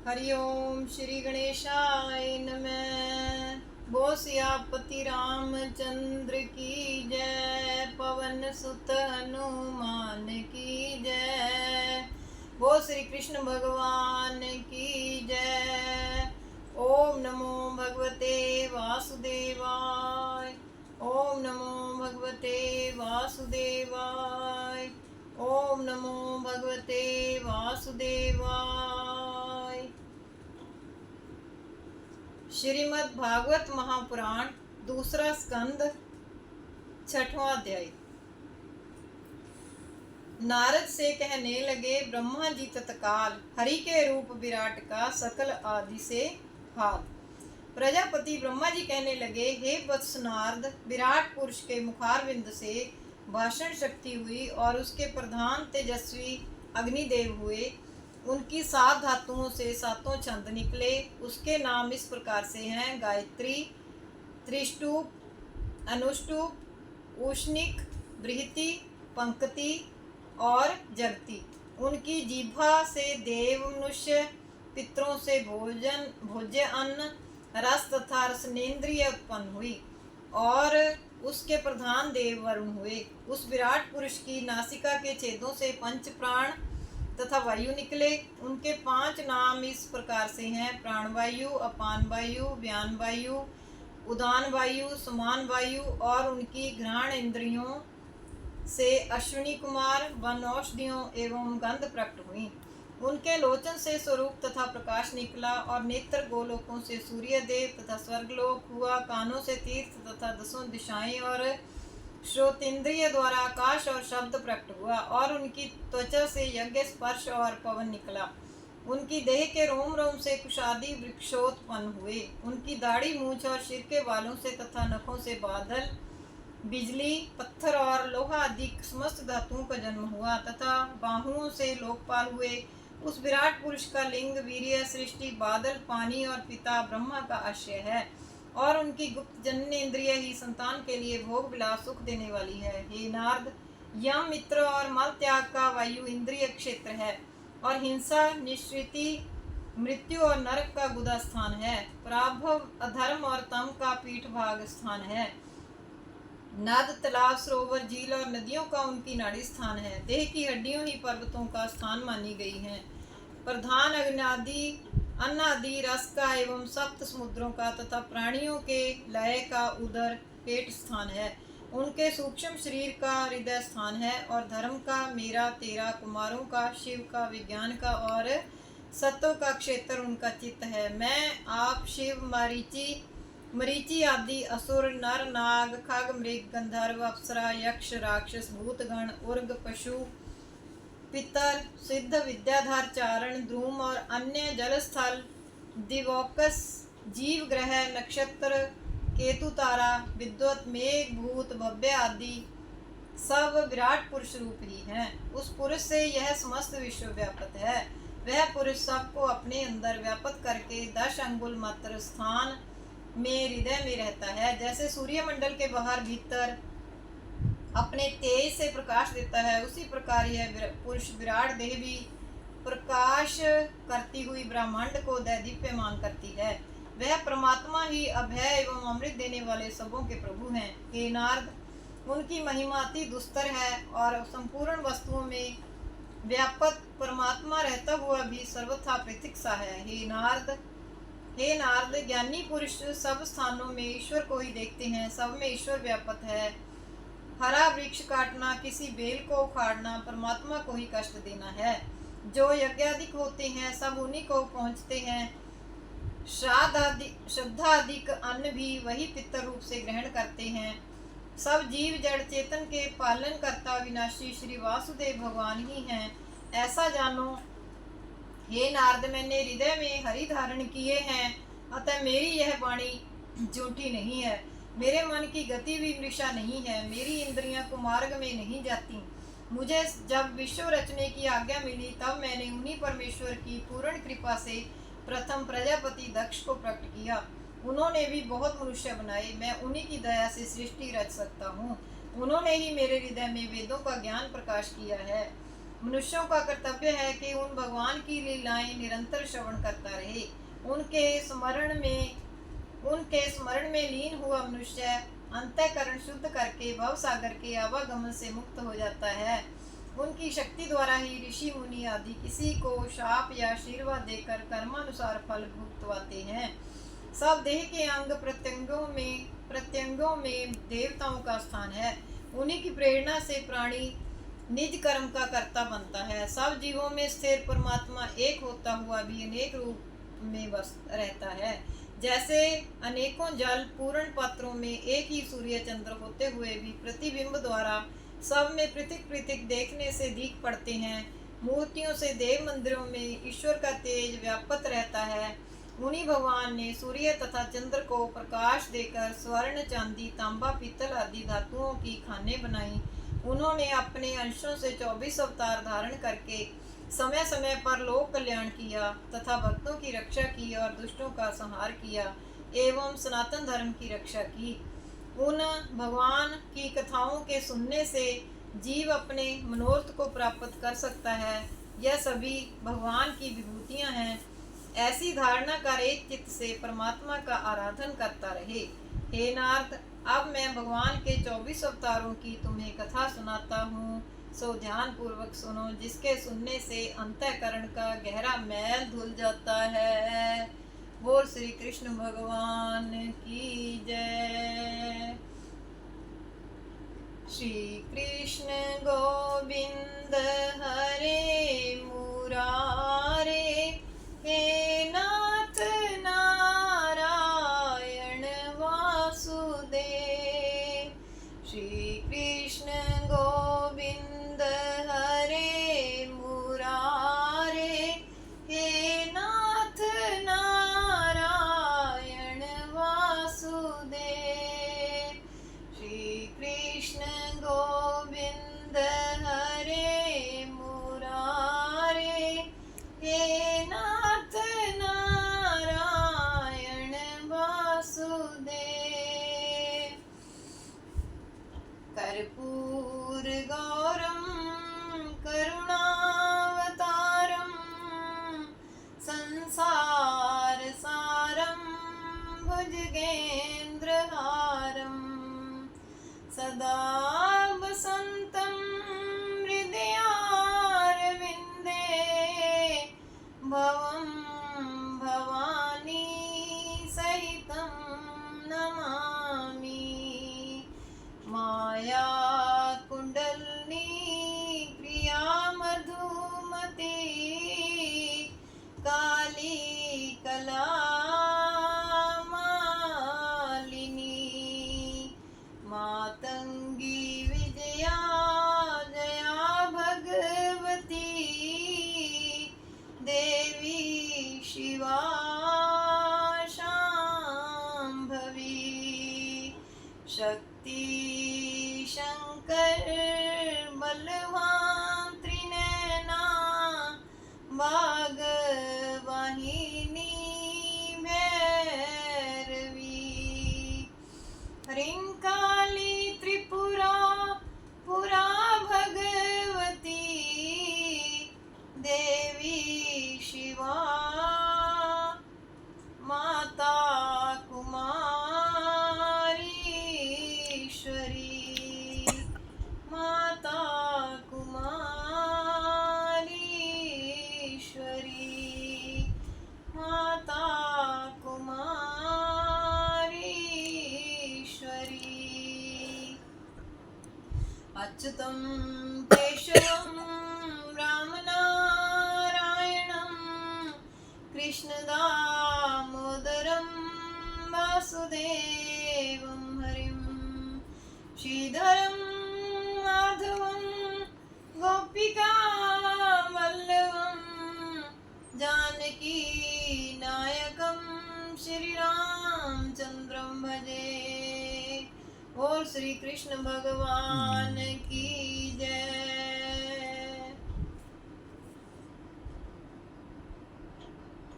हरिओम श्री गणेशाय नमः। बो सियापति रामचंद्र की जय, पवन सुत हनुमान की जय, बो श्री कृष्ण भगवान की जय। ओम नमो भगवते वासुदेवाय। ओम नमो भगवते वासुदेवाय। ओम नमो भगवते वासुदेवाय। श्रीमद् भागवत महापुराण दूसरा स्कंद छठवां अध्याय। नारद से कहने लगे, ब्रह्मा जी तत्काल हरि के रूप विराट का सकल आदि से हाथ। प्रजापति ब्रह्मा जी कहने लगे, हे वत्स नारद, विराट पुरुष के मुखारविंद से भाषण शक्ति हुई और उसके प्रधान तेजस्वी अग्निदेव हुए। उनकी 7 धातुओं से 7 छंद निकले। उसके नाम इस प्रकार से हैं: गायत्री, त्रिष्टुप, अनुष्टुप, उष्णिक, बृहति, पंक्ति और जगति। उनकी जीभा से देव मनुष्य, पितरों से भोज्य अन्न, रस तथा रसनेन्द्रिय उत्पन्न हुई और उसके प्रधान देव वरुण हुए। उस विराट पुरुष की नासिका के छेदों से 5 प्राण तथा वायु निकले। उनके 5 नाम इस प्रकार से हैं: प्राणवायु, अपान वायु, व्यान वायु, उदान वायु, समान वायु। और उनकी घ्राण इंद्रियों से अश्विनी कुमार, वन औषधियों एवं गंध प्रकट हुई। उनके लोचन से स्वरूप तथा प्रकाश निकला और नेत्र गोलोकों से सूर्य देव तथा स्वर्गलोक हुआ। कानों से तीर्थ तथा 10 दिशाएं और श्रोतेंद्रिय द्वारा आकाश और शब्द प्रकट हुआ। और उनकी त्वचा से यज्ञ, स्पर्श और पवन निकला। उनकी देह के रोम रोम से कुशादि वृक्षोत्पन्न हुए। उनकी दाढ़ी, मूछ और सिर के बालों से तथा नखों से बादल, बिजली, पत्थर और लोहा आदि समस्त धातुओं का जन्म हुआ तथा बाहुओं से लोकपाल हुए। उस विराट पुरुष का लिंग वीर्य, सृष्टि, बादल, पानी और पिता ब्रह्मा का आश्रय है। और उनकी गुप्त जनन इंद्रिय ही संतान के लिए भोग विलास सुख देने वाली है। हे नारद, यम, मित्र और मल त्याग का वायु इंद्रिय क्षेत्र है और हिंसा, निश्चिति, मृत्यु और नरक का गुदा स्थान है। प्राभव, अधर्म और तम का पीठ भाग स्थान है। नद, तालाब, सरोवर, झील और नदियों का उनकी नाड़ी स्थान है। देह की हड्डियों ही पर्वतों का स्थान मानी गई हैं। प्रधान अग्नादि, अन्नादि, रस का एवं सप्त समुद्रों का तथा प्राणियों के लय का उदर पेट स्थान है। उनके सूक्ष्म शरीर का हृदय स्थान है। और धर्म का, मेरा, तेरा, कुमारों का, शिव का, विज्ञान का और सत्व का क्षेत्र उनका चित्त है। मैं, आप, शिव, मरीचि आदि असुर, नर, नाग, खग, मृग, गंधर्व, अप्सरा, यक्ष, राक्षस, भूतगण, उर्ग, पशु, पितर, सिद्ध, विद्याधर, चारण, ध्रुम और अन्य जलस्थल, दिवोकस, जीव, ग्रह, नक्षत्र, केतु, तारा, विद्वत, मेघ, भूत, भव्य आदि सब विराट पुरुष रूप ही हैं। उस पुरुष से यह समस्त विश्व व्यापक है। वह पुरुष सबको अपने अंदर व्यापक करके 10 अंगुल मात्र स्थान में हृदय में रहता है। जैसे सूर्यमंडल के बाहर भीतर अपने तेज से प्रकाश देता है, उसी प्रकार यह पुरुष विराट देह भी प्रकाश करती हुई ब्रह्मांड को दैदीप्यमान करती है। वह परमात्मा ही अभय एवं अमृत देने वाले सबों के प्रभु हैं। हे नारद, उनकी महिमा अति दुस्तर है और संपूर्ण वस्तुओं में व्यापक परमात्मा रहता हुआ भी सर्वथा पृथक सा है। हे नारद, ज्ञानी पुरुष सब स्थानों में ईश्वर को ही देखते हैं। सब में ईश्वर व्यापक है। हरा वृक्ष काटना, किसी बेल को उखाड़ना परमात्मा को ही कष्ट देना है। जो यज्ञाधिक होते हैं सब उन्हीं को पहुँचते हैं। श्रद्धा अधिक अन्न भी वही पितर रूप से ग्रहण करते हैं। सब जीव जड़ चेतन के पालन करता विनाशी श्री वासुदेव भगवान ही हैं, ऐसा जानो। हे नारद, मैंने हृदय में हरि धारण किए हैं, अतः मेरी यह वाणी झूठी नहीं है। मेरे मन की गति भी मृषा नहीं है। मेरी इंद्रियां कुमार्ग में नहीं जाती। मुझे जब विश्व रचने की आज्ञा मिली तब मैंने उन्हीं परमेश्वर की पूर्ण कृपा से प्रथम प्रजापति दक्ष को प्रकट किया। उन्होंने भी बहुत मनुष्य बनाए। मैं उन्हीं की दया से सृष्टि रच सकता हूँ। उन्होंने ही मेरे हृदय में वेदों का ज्ञान प्रकाश किया है। मनुष्यों का कर्तव्य है कि उन भगवान की लीलाएं निरंतर श्रवण करता रहे। उनके स्मरण में लीन हुआ मनुष्य अंतःकरण शुद्ध करके भव सागर के आवागमन से मुक्त हो जाता है। उनकी शक्ति द्वारा ही ऋषि मुनि आदि किसी को शाप या आशीर्वाद देकर कर्मानुसार फल भुगतवाते हैं। सब देह के अंग प्रत्यंगों में देवताओं का स्थान है। उन्हीं की प्रेरणा से प्राणी निज कर्म का कर्ता बनता है। सब जीवों में स्थिर परमात्मा एक होता हुआ भी अनेक रूप में बस रहता है। जैसे अनेकों जल पूर्ण पात्रों में एक ही सूर्य चंद्र होते हुए भी प्रतिबिंब द्वारा सब में पृथक पृथक देखने से दिख पड़ते हैं, मूर्तियों से देव मंदिरों में ईश्वर का तेज व्याप्त रहता है, उन्हीं भगवान ने सूर्य तथा चंद्र को प्रकाश देकर स्वर्ण, चांदी, तांबा, पीतल आदि धातुओं की खानें बनाई। उन्होंने अपने अंशों से 24 अवतार धारण करके समय समय पर लोक कल्याण किया तथा भक्तों की रक्षा की और दुष्टों का संहार किया एवं सनातन धर्म की रक्षा की। उन भगवान की कथाओं के सुनने से जीव अपने मनोरथ को प्राप्त कर सकता है। यह सभी भगवान की विभूतियां हैं। ऐसी धारणा कर एक चित्त से परमात्मा का आराधन करता रहे। हे नारद, अब मैं भगवान के 24 अवतारों की तुम्हें कथा सुनाता हूँ, सो ध्यान पूर्वक सुनो, जिसके सुनने से अंतःकरण का गहरा मैल धुल जाता है। बोल श्री कृष्ण भगवान की जय। श्री कृष्ण गोविंद हरे मुरारे, हे नाथ नारायण वासुदेव। श्री कृष्ण गोविंद हरे मुरारे, हे नाथ नारायण वासुदेव। श्री कृष्ण गोविंद हरे मुरारे, हे नाथ नारायण वासुदेव। कर्पूर गौरम करुणावतारम, संसार सारम भुजगेन्द्रहारम, सदा वसन्तं हृदयारविन्दे, भवं भवानी सहितं नमामि। माया कुंडलिनी प्रिया मधुमती, काली कला मालिनी, मातंगी विजया जया भगवती, देवी शिवा शांभवी, शक्ति शंकर बलवान त्रिनयना, वाग्वाहिनी भैरवी, ह्रींकाली त्रिपुरा पुरा भगवती, देवी शिवा माता कुमारीश्वरी, माता कुमारीश्वरी, माता कुमारीश्वरी। अच्युतं केशवं रामनारायणं, कृष्णदामोदरं वासुदेवं हरिं, श्रीधरं माधवं गोपिकावल्लभं, जानकी नायकं श्रीरामचन्द्रं भजे। बोल श्री कृष्ण भगवान की जय।